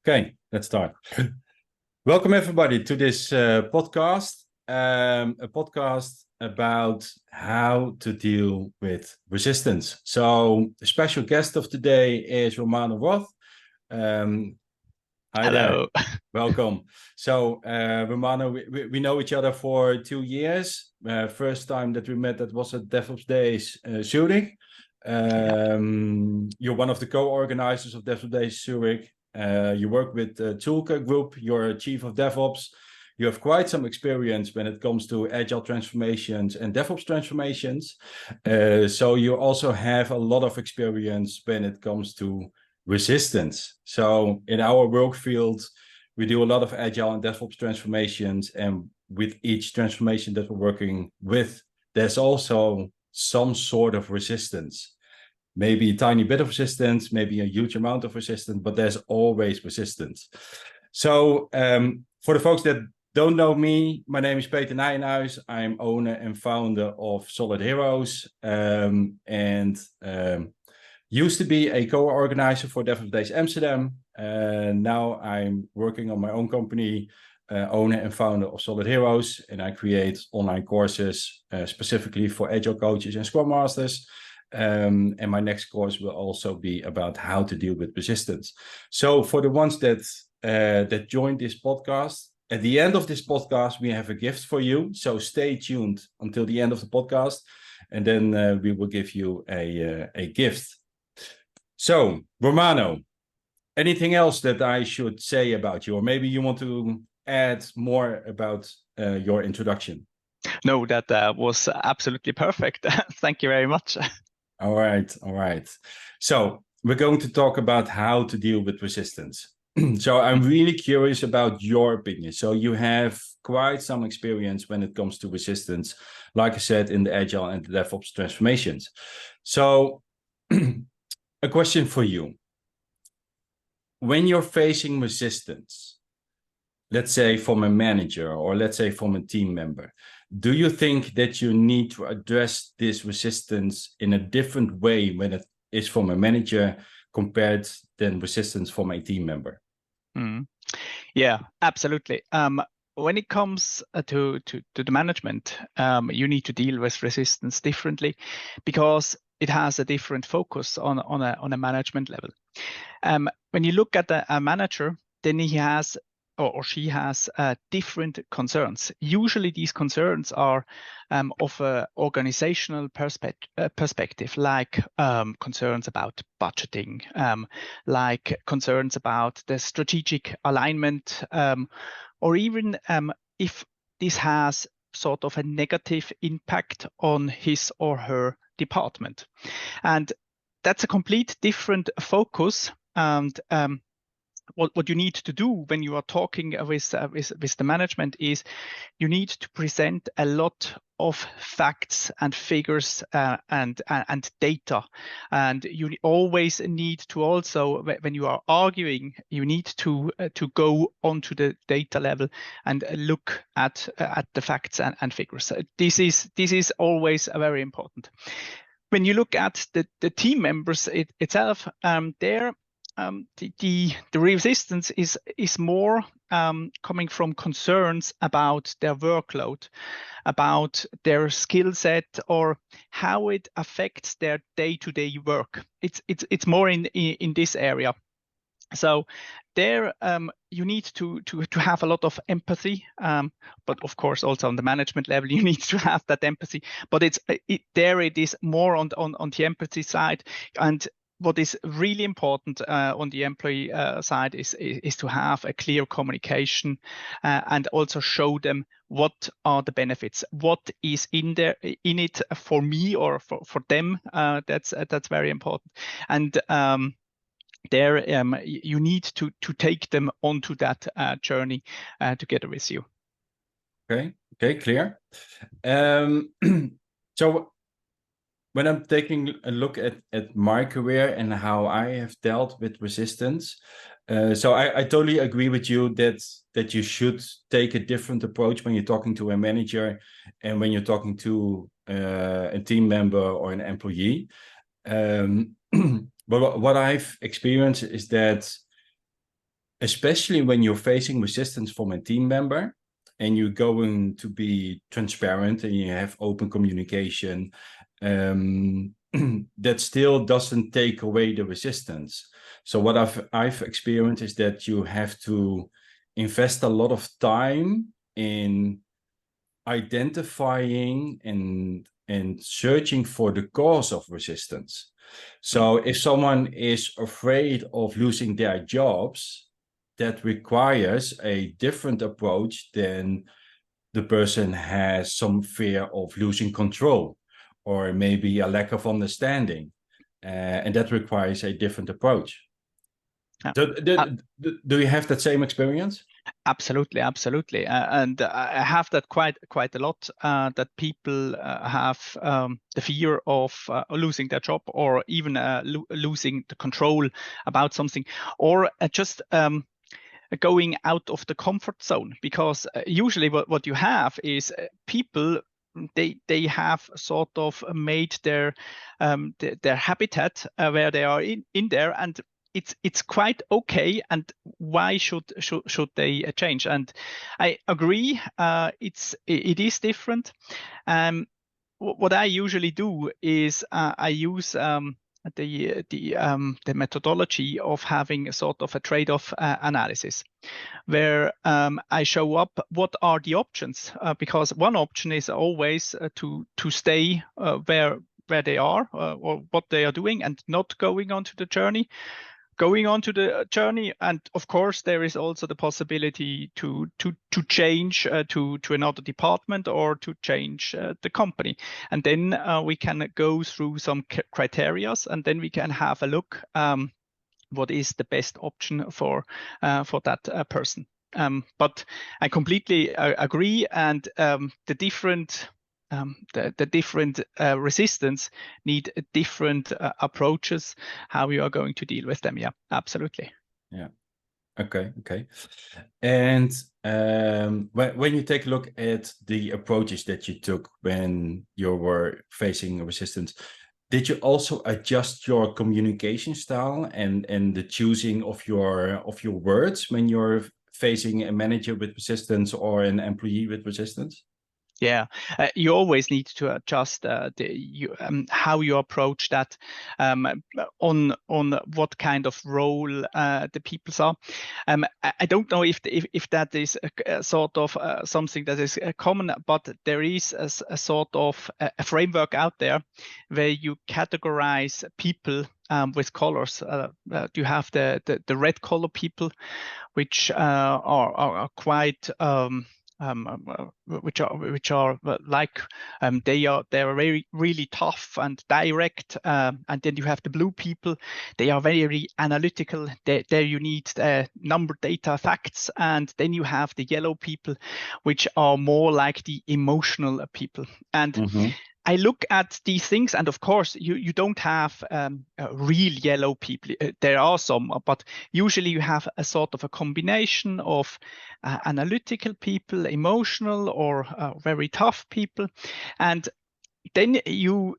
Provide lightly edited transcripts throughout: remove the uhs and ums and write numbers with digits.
Okay, let's start. Welcome everybody to this podcast, a podcast about how to deal with resistance. So the special guest of today is Romano Roth. Hi Hello. there. Welcome. So Romano, we know each other for 2 years. First time that we met, that was at DevOps Days Zurich. You're one of the co-organizers of DevOps Days Zurich. You work with the 𝐀𝐿𝐥𝐞 group. You're chief of DevOps. You have quite some experience when it comes to agile transformations and DevOps transformations. So you also have a lot of experience when it comes to resistance. So in our work field, we do a lot of agile and DevOps transformations. And with each transformation that we're working with, there's also some sort of resistance. Maybe a tiny bit of resistance, maybe a huge amount of resistance, but there's always resistance. So for the folks that don't know me, my name is Nijenhuis. I'm owner and founder of Solid Heroes, and used to be a co-organizer for DevOps Days Amsterdam. Now I'm working on my own company, owner and founder of Solid Heroes, and I create online courses specifically for agile coaches and scrum masters. And my next course will also be about how to deal with resistance. So for the ones that joined this podcast, at the end of this podcast, we have a gift for you. So stay tuned until the end of the podcast, and then we will give you a gift. So Romano, anything else that I should say about you, or maybe you want to add more about your introduction? No, that was absolutely perfect. Thank you very much. All right. So we're going to talk about how to deal with resistance. So I'm really curious about your opinion. So you have quite some experience when it comes to resistance, like I said, in the agile and the DevOps transformations. So a question for you. When you're facing resistance, let's say from a manager or let's say from a team member, do you think that you need to address this resistance in a different way when it is from a manager compared than resistance from a team member? Yeah, absolutely. When it comes to the management, you need to deal with resistance differently because it has a different focus on a management level. When you look at a manager, then he has or she has different concerns. Usually these concerns are of an organizational perspective, like concerns about budgeting, like concerns about the strategic alignment, or even if this has sort of a negative impact on his or her department. And that's a complete different focus. And what you need to do when you are talking with the management is you need to present a lot of facts and figures and data, and you always need to also, when you are arguing, you need to go onto the data level and look at the facts and figures. This is always very important. When you look at the team members itself, the resistance is more coming from concerns about their workload, about their skill set, or how it affects their day-to-day work. It's more in this area. So there you need to have a lot of empathy, but of course also on the management level you need to have that empathy. But it is more on the empathy side. And what is really important on the employee side is to have a clear communication and also show them what are the benefits, what is in it for me or for them. That's very important. And there you need to take them onto that journey together with you. Okay, clear. So when I'm taking a look at my career and how I have dealt with resistance, so I totally agree with you that you should take a different approach when you're talking to a manager and when you're talking to a team member or an employee. But what I've experienced is that especially when you're facing resistance from a team member and you're going to be transparent and you have open communication, that still doesn't take away the resistance. So what I've experienced is that you have to invest a lot of time in identifying and searching for the cause of resistance. So if someone is afraid of losing their jobs, that requires a different approach than the person has some fear of losing control or maybe a lack of understanding. And that requires a different approach. Yeah. So do you have that same experience? Absolutely, absolutely, and I have that quite a lot. That people have the fear of losing their job, or even losing the control about something, or just going out of the comfort zone. Because usually, what you have is people. They have sort of made their habitat where they are in there, and it's quite okay, and why should they change? And I agree, it is different. What I usually do is I use the methodology of having a sort of a trade-off analysis, where I show up what are the options, because one option is always to stay where they are, or what they are doing, and not going on to the journey. And of course there is also the possibility to change to another department, or to change the company, and then we can go through some criteria, and then we can have a look what is the best option for that person. But I completely agree, and the different resistance need different approaches, how you are going to deal with them. Yeah, absolutely. Yeah. Okay. And when you take a look at the approaches that you took when you were facing resistance, did you also adjust your communication style and the choosing of your words when you're facing a manager with resistance or an employee with resistance? Yeah, you always need to adjust how you approach that, on what kind of role the people are. I don't know if that is a sort of something that is common, but there is a sort of a framework out there where you categorize people with colors. You have the red color people, which are quite which are like they are very really tough and direct, and then you have the blue people. They are very analytical. There you need number, data, facts. And then you have the yellow people, which are more like the emotional people. And I look at these things, and of course, you don't have real yellow people. There are some, but usually you have a sort of a combination of analytical people, emotional, or very tough people, and then you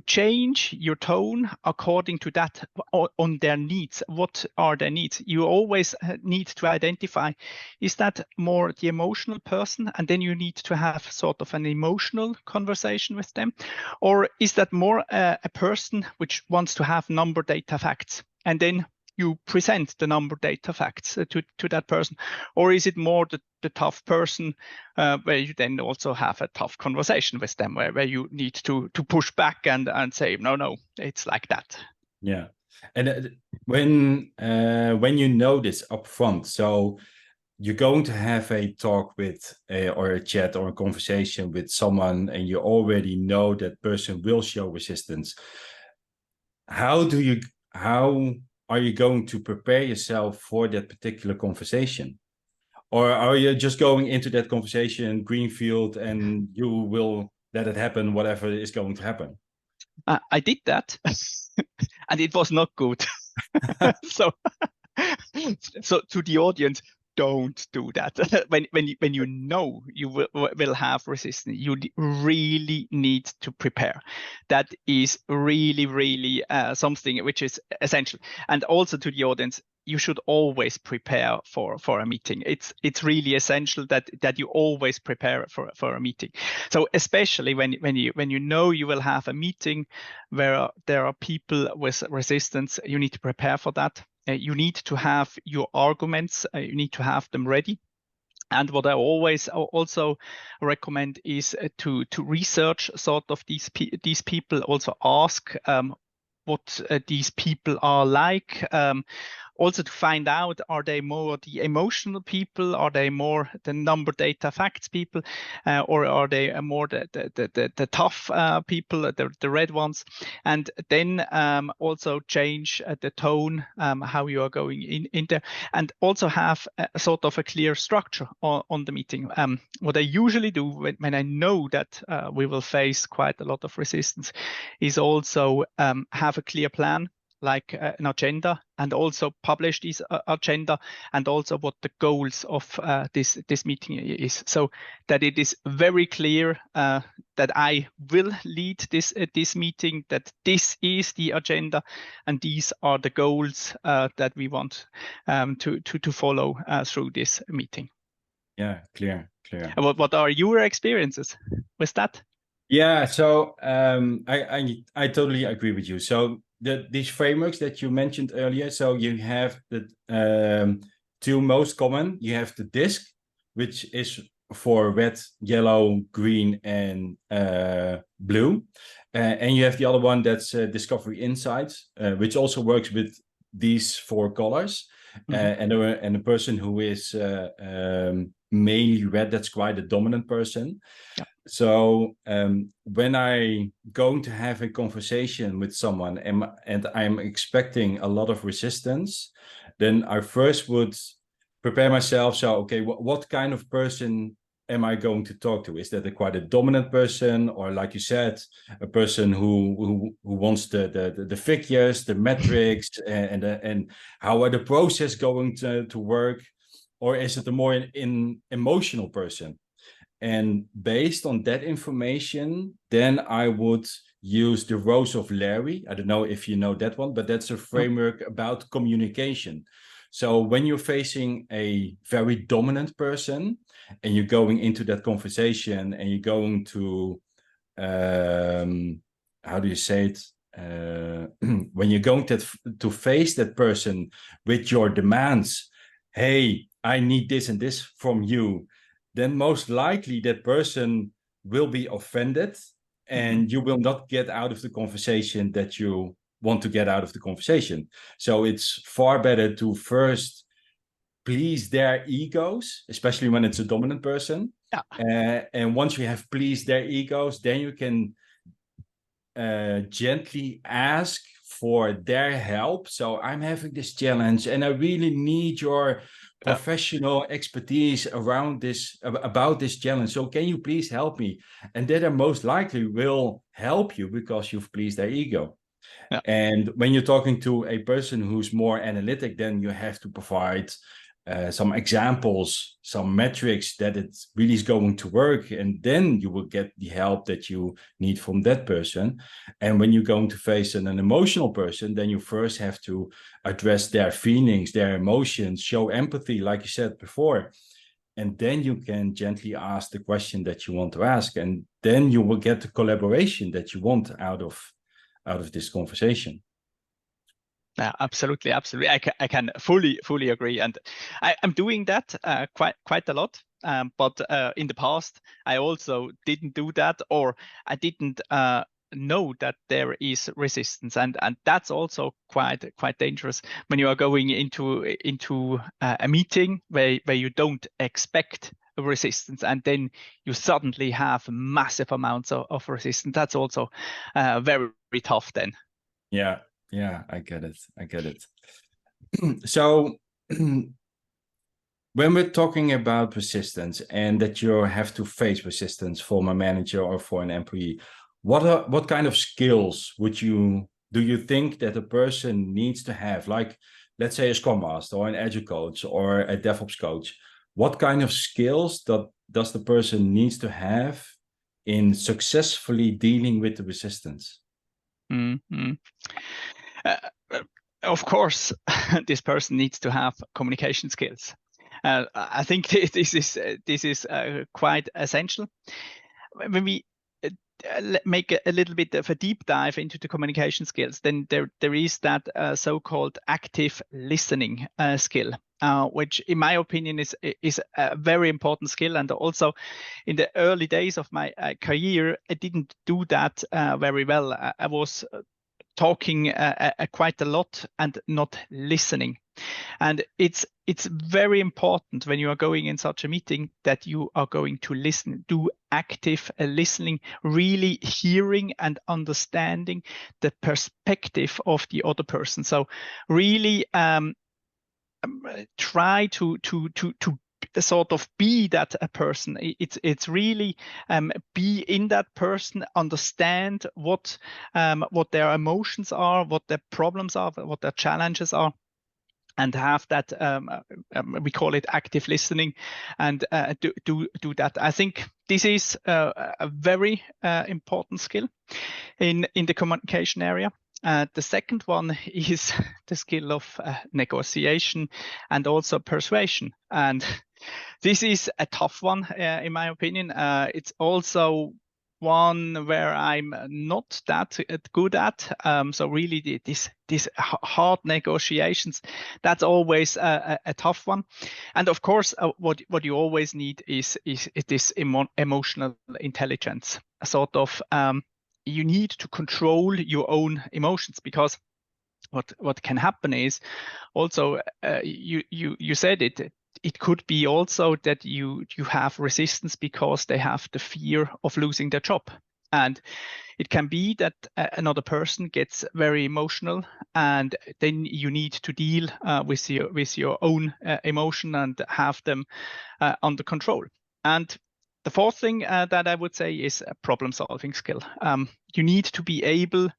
change your tone according to that, on their needs. What are their needs? You always need to identify, is that more the emotional person, and then you need to have sort of an emotional conversation with them, or is that more a person which wants to have number, data, facts, and then you present the number, data, facts to that person? Or is it more the tough person, where you then also have a tough conversation with them, where you need to push back and say, no, it's like that. Yeah. And when you know this upfront, so you're going to have a talk with or a chat or a conversation with someone, and you already know that person will show resistance. How are you going to prepare yourself for that particular conversation? Or are you just going into that conversation greenfield and you will let it happen, whatever is going to happen? I did that, and it was not good. So to the audience, don't do that. when you know you will have resistance, you really need to prepare. That is really something which is essential. And also to the audience, you should always prepare for a meeting. It's really essential that you always prepare for a meeting. So especially when you know you will have a meeting where there are people with resistance, you need to prepare for that. You need to have your arguments. You need to have them ready. And what I always also recommend is to research sort of these people. Also ask what these people are like. Also to find out, are they more the emotional people? Are they more the number, data, facts people? Or are they more the tough people, the red ones? And then also change the tone, how you are going in there, and also have a sort of a clear structure on the meeting. What I usually do when I know that we will face quite a lot of resistance is also have a clear plan, like an agenda, and also publish this agenda, and also what the goals of this meeting is, so that it is very clear that I will lead this meeting, that this is the agenda, and these are the goals that we want to follow through this meeting. Yeah, clear. What are your experiences with that? Yeah, so I totally agree with you. So these frameworks that you mentioned earlier, so you have the two most common. You have the DISC, which is for red, yellow, green, and blue. And you have the other one that's Discovery Insights, which also works with these four colors. And a person who is mainly red, that's quite a dominant person. Yeah. So when I'm going to have a conversation with someone and I'm expecting a lot of resistance, then I first would prepare myself. So, okay, what kind of person am I going to talk to? Is that quite a dominant person, or like you said, a person who wants the figures, the metrics, and how are the process going to work, or is it a more emotional person? And based on that information, then I would use the Rose of Larry. I don't know if you know that one, but that's a framework about communication. So when you're facing a very dominant person and you're going into that conversation and you're going to, how do you say it? When you're going to face that person with your demands, hey, I need this and this from you, then most likely that person will be offended and you will not get out of the conversation that you want to get out of the conversation. So it's far better to first please their egos, especially when it's a dominant person. Yeah. And once you have pleased their egos, then you can gently ask for their help. So I'm having this challenge and I really need your professional expertise around this, about this challenge. So can you please help me? And then they most likely will help you because you've pleased their ego. Yeah. And when you're talking to a person who's more analytic, then you have to provide some examples, some metrics that it really is going to work. And then you will get the help that you need from that person. And when you're going to face an emotional person, then you first have to address their feelings, their emotions, show empathy, like you said before. And then you can gently ask the question that you want to ask. And then you will get the collaboration that you want out of this conversation. Yeah, absolutely. I can fully agree, and I'm doing that quite a lot. But in the past, I also didn't do that, or I didn't know that there is resistance, and that's also quite dangerous when you are going into a meeting where you don't expect resistance, and then you suddenly have massive amounts of resistance. That's also very tough then. Yeah, I get it. So when we're talking about resistance and that you have to face resistance from a manager or for an employee, what kind of skills do you think that a person needs to have? Like, let's say a Scrum Master or an Agile coach or a DevOps coach. What kind of skills does the person needs to have in successfully dealing with the resistance? of course, this person needs to have communication skills. I think this is quite essential. When we make a little bit of a deep dive into the communication skills, then there is that so-called active listening skill, which in my opinion is a very important skill. And also in the early days of my career, I didn't do that very well. I was talking quite a lot and not listening. And it's very important when you are going in such a meeting that you are going to listen, do active listening, really hearing and understanding the perspective of the other person. So really try to sort of be that a person. It's really be in that person, understand what their emotions are, what their problems are, what their challenges are, and have that we call it active listening, and do that. I think this is a very important skill in the communication area. The second one is the skill of negotiation and also persuasion. And this is a tough one, in my opinion. It's also one where I'm not that good at. So really these hard negotiations, that's always a tough one. And of course, what you always need is this emotional intelligence, a sort of you need to control your own emotions, because what can happen is also you said it could be also that you have resistance because they have the fear of losing their job. And it can be that another person gets very emotional, and then you need to deal with your own emotion and have them under control. And the fourth thing that I would say is a problem-solving skill. You need to be able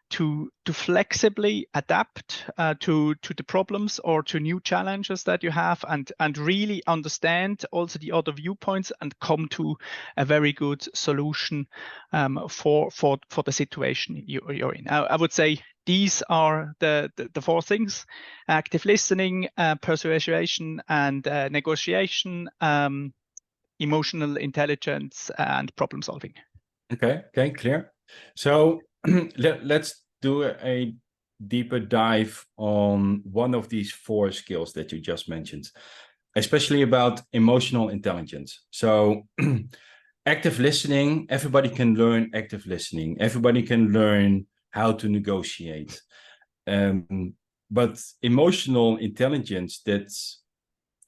to flexibly adapt to the problems or to new challenges that you have, and really understand also the other viewpoints and come to a very good solution for the situation you're in. I would say these are the four things: active listening, persuasion, and negotiation, emotional intelligence, and problem solving. Okay, clear. So let's do a deeper dive on one of these four skills that you just mentioned, especially about emotional intelligence. So active listening, everybody can learn active listening. Everybody can learn how to negotiate. But emotional intelligence, that's,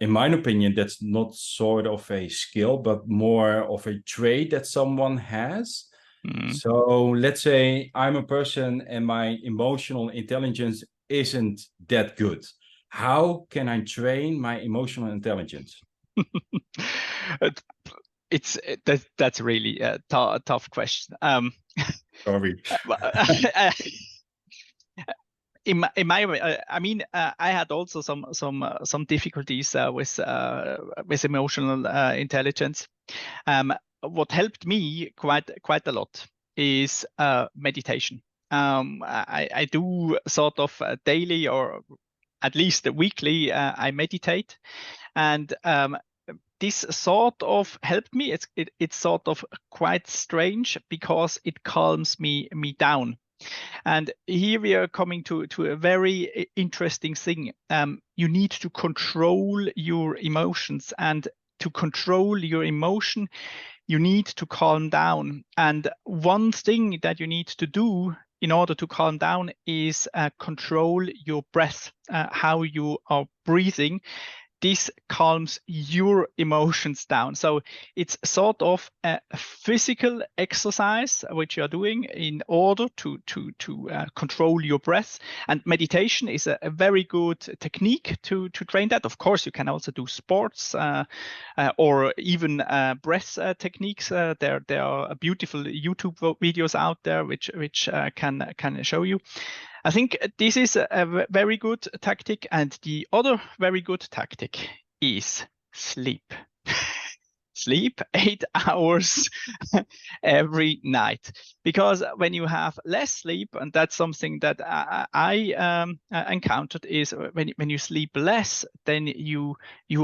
in my opinion, that's not sort of a skill, but more of a trait that someone has. So let's say I'm a person and my emotional intelligence isn't that good. How can I train my emotional intelligence? That's really a tough question. Sorry. In my I mean, I had also some difficulties with emotional intelligence. What helped me quite a lot is meditation. I do sort of daily, or at least weekly, I meditate, and this sort of helped me. It's sort of quite strange because it calms me down. And here we are coming to a very interesting thing. You need to control your emotions, and to control your emotion, you need to calm down. And one thing that you need to do in order to calm down is control your breath, how you are breathing. This calms your emotions down. So it's sort of a physical exercise which you are doing in order to control your breath. And meditation is a very good technique to train that. Of course, you can also do sports or even breath techniques. There are beautiful YouTube videos out there which can show you. I think this is a very good tactic. And the other very good tactic is sleep. Sleep 8 hours every night, because when you have less sleep, and that's something that I encountered, is when you sleep less, then you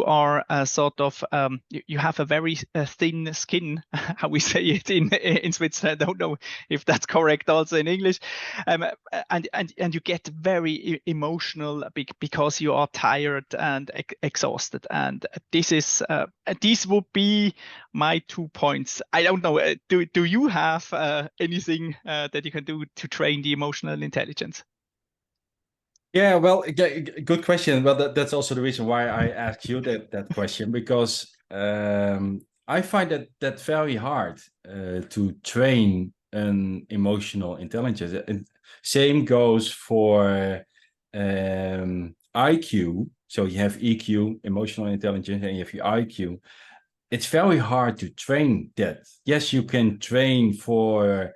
are sort of you have a very thin skin, how we say it in Switzerland. I don't know if that's correct also in English, and you get very emotional because you are tired and exhausted. And these would be my 2 points. I don't know. Do you have anything that you can do to train the emotional intelligence? Yeah, well, good question. Well, that's also the reason why I asked you that question, because I find that very hard to train an emotional intelligence. And same goes for IQ. So you have EQ, emotional intelligence, and you have your IQ. It's very hard to train that. Yes, you can train for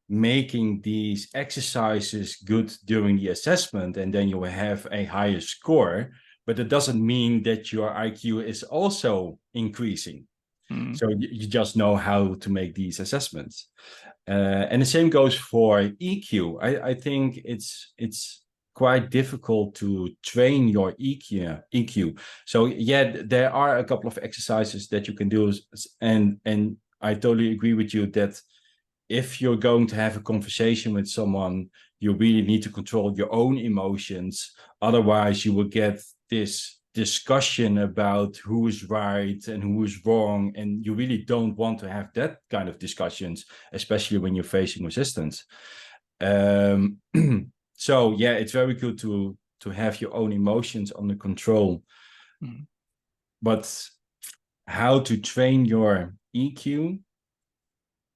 making these exercises good during the assessment, and then you will have a higher score, but it doesn't mean that your IQ is also increasing. So you just know how to make these assessments. And the same goes for EQ. I think it's quite difficult to train your EQ. So yeah, there are a couple of exercises that you can do, and I totally agree with you that if you're going to have a conversation with someone, you really need to control your own emotions. Otherwise, you will get this discussion about who is right and who is wrong. And you really don't want to have that kind of discussions, especially when you're facing resistance. So yeah, it's very good to have your own emotions under control. But how to train your EQ?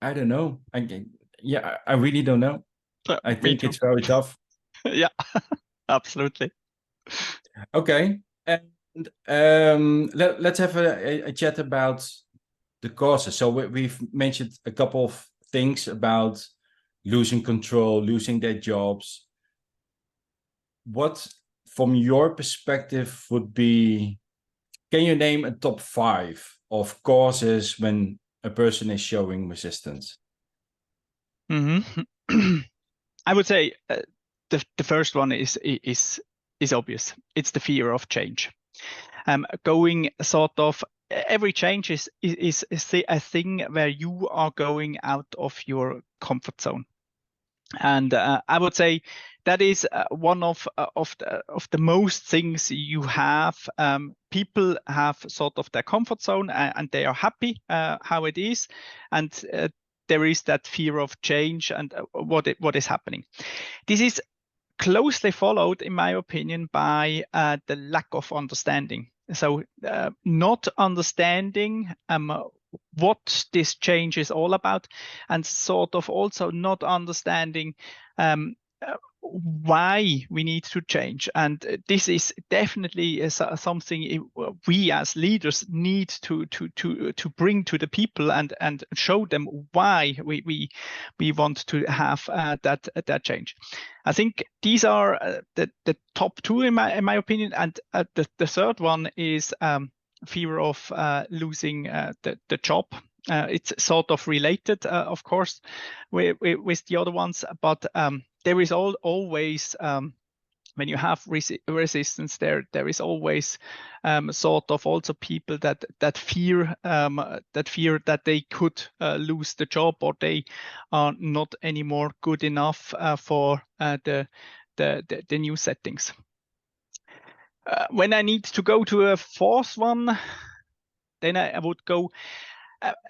I don't know. I really don't know. I think it's very tough. Yeah, absolutely. Okay. And let's have a chat about the causes. So we've mentioned a couple of things about losing control, losing their jobs. What, from your perspective, would be, can you name a top 5 of causes when a person is showing resistance? I would say the first one is obvious. It's the fear of change. Going sort of every change is a thing where you are going out of your comfort zone, and I would say that is one of the most things you have. People have sort of their comfort zone, and they are happy how it is, and there is that fear of change and what is happening. This is closely followed, in my opinion, by the lack of understanding. So not understanding what this change is all about, and sort of also not understanding why we need to change. And this is definitely something we as leaders need to bring to the people and show them why we want to have that change. I think these are the top 2 in my opinion. And the third one is fear of losing the job. It's sort of related, of course, with the other ones, but there is always when you have resistance, there is always sort of also people that fear that they could lose the job, or they are not anymore good enough for the new settings. When I need to go to a 4th one, then I would go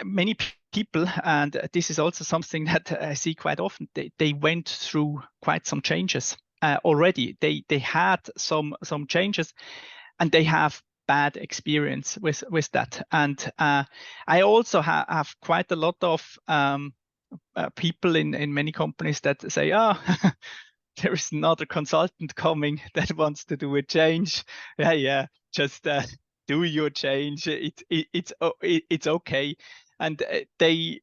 many people, and this is also something that I see quite often. They went through quite some changes already. They had some changes, and they have bad experience with that. And I also have quite a lot of people in many companies that say, there is another consultant coming that wants to do a change. Yeah, just do your change. It's okay. And they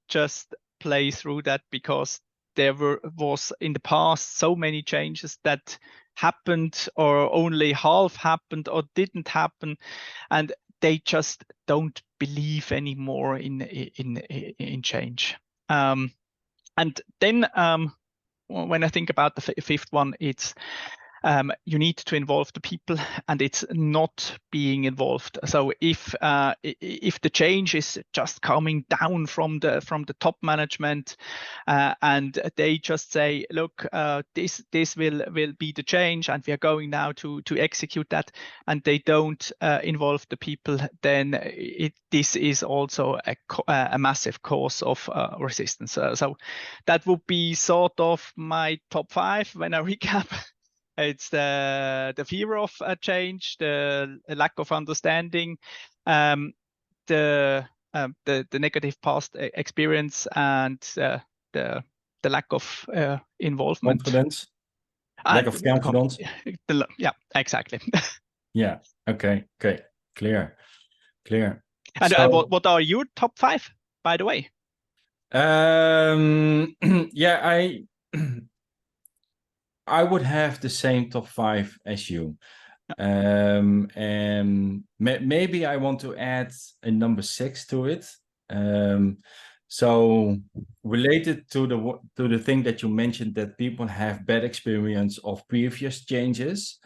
just play through that, because there was in the past so many changes that happened, or only half happened, or didn't happen, and they just don't believe anymore in change. And then when I think about the fifth one, it's you need to involve the people, and it's not being involved. So if the change is just coming down from the top management, and they just say, look, this will be the change, and we are going now to execute that, and they don't involve the people, then this is also a massive cause of resistance. So that would be sort of my top 5 when I recap. It's the fear of change, the lack of understanding, the negative past experience, and the lack of involvement. Confidence. Lack of confidence. Yeah, exactly. Yeah. Okay. Clear. And so, what are your top 5, by the way? Yeah, I would have the same top 5 as you. And maybe I want to add a number 6 to it. So related to the thing that you mentioned, that people have bad experience of previous changes.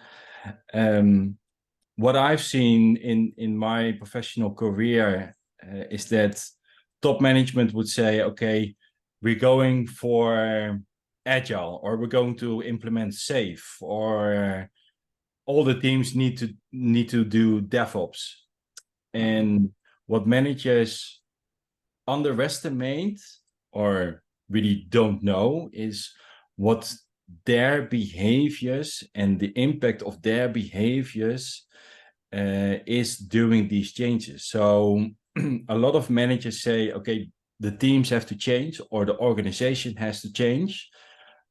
What I've seen in my professional career is that top management would say, okay, we're going for agile, or we're going to implement safe, or all the teams need to do DevOps. And what managers underestimate or really don't know is what their behaviors and the impact of their behaviors is during these changes. So a lot of managers say, okay, the teams have to change, or the organization has to change,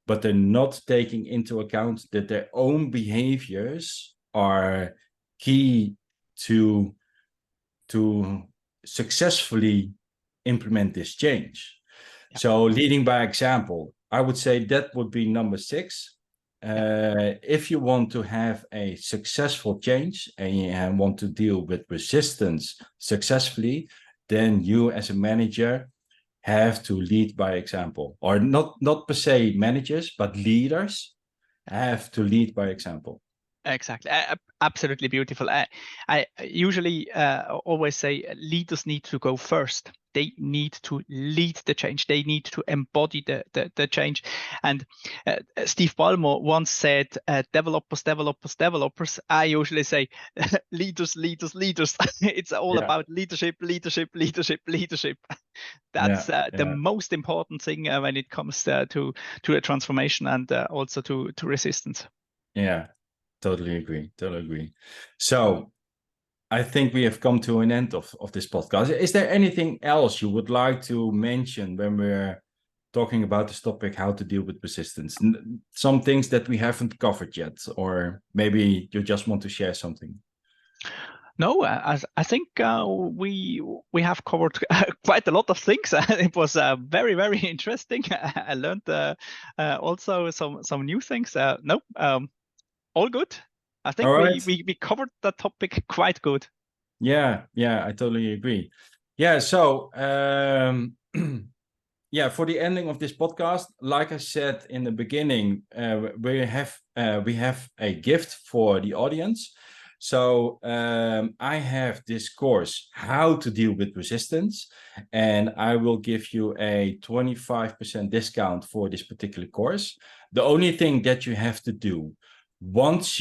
but they're not taking into account that their own behaviors are key to successfully implement this change. Yeah. So leading by example, I would say that would be number 6. If you want to have a successful change and you want to deal with resistance successfully, then you as a manager have to lead by example, or not per se managers, but leaders have to lead by example. Exactly. Absolutely beautiful. I usually always say leaders need to go first. They need to lead the change. They need to embody the change. And Steve Ballmer once said, developers. I usually say leaders. It's all about leadership. That's the most important thing when it comes to a transformation, and also to resistance. Yeah. Totally agree. So I think we have come to an end of this podcast. Is there anything else you would like to mention when we're talking about this topic, how to deal with resistance? Some things that we haven't covered yet, or maybe you just want to share something? No, I think we have covered quite a lot of things. It was very, very interesting. I learned also some new things. All good. I think we covered that topic quite good. Yeah, I totally agree. Yeah, so for the ending of this podcast, like I said in the beginning, we have a gift for the audience. So I have this course, How to Deal with Resistance, and I will give you a 25% discount for this particular course. The only thing that you have to do, once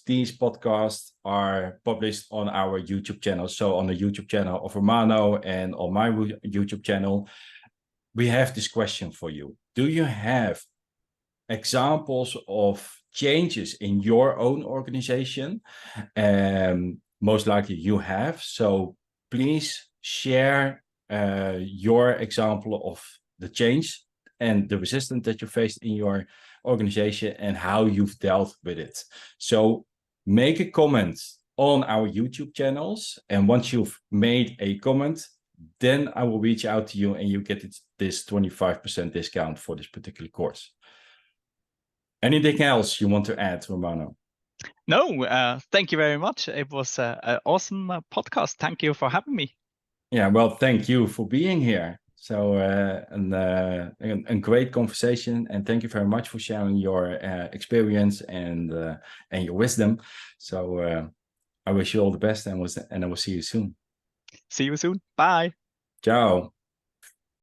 these podcasts are published on our YouTube channel, so on the YouTube channel of Romano and on my YouTube channel, we have this question for you. Do you have examples of changes in your own organization? Most likely you have. So please share your example of the change and the resistance that you faced in your organization and how you've dealt with it. So make a comment on our YouTube channels, and once you've made a comment, then I will reach out to you and you get this 25% discount for this particular course. Anything else you want to add, Romano? No, thank you very much. It was an awesome podcast. Thank you for having me. Yeah, well, thank you for being here. So a great conversation, and thank you very much for sharing your experience and your wisdom. So I wish you all the best, and I will see you soon. See you soon. Bye. Ciao.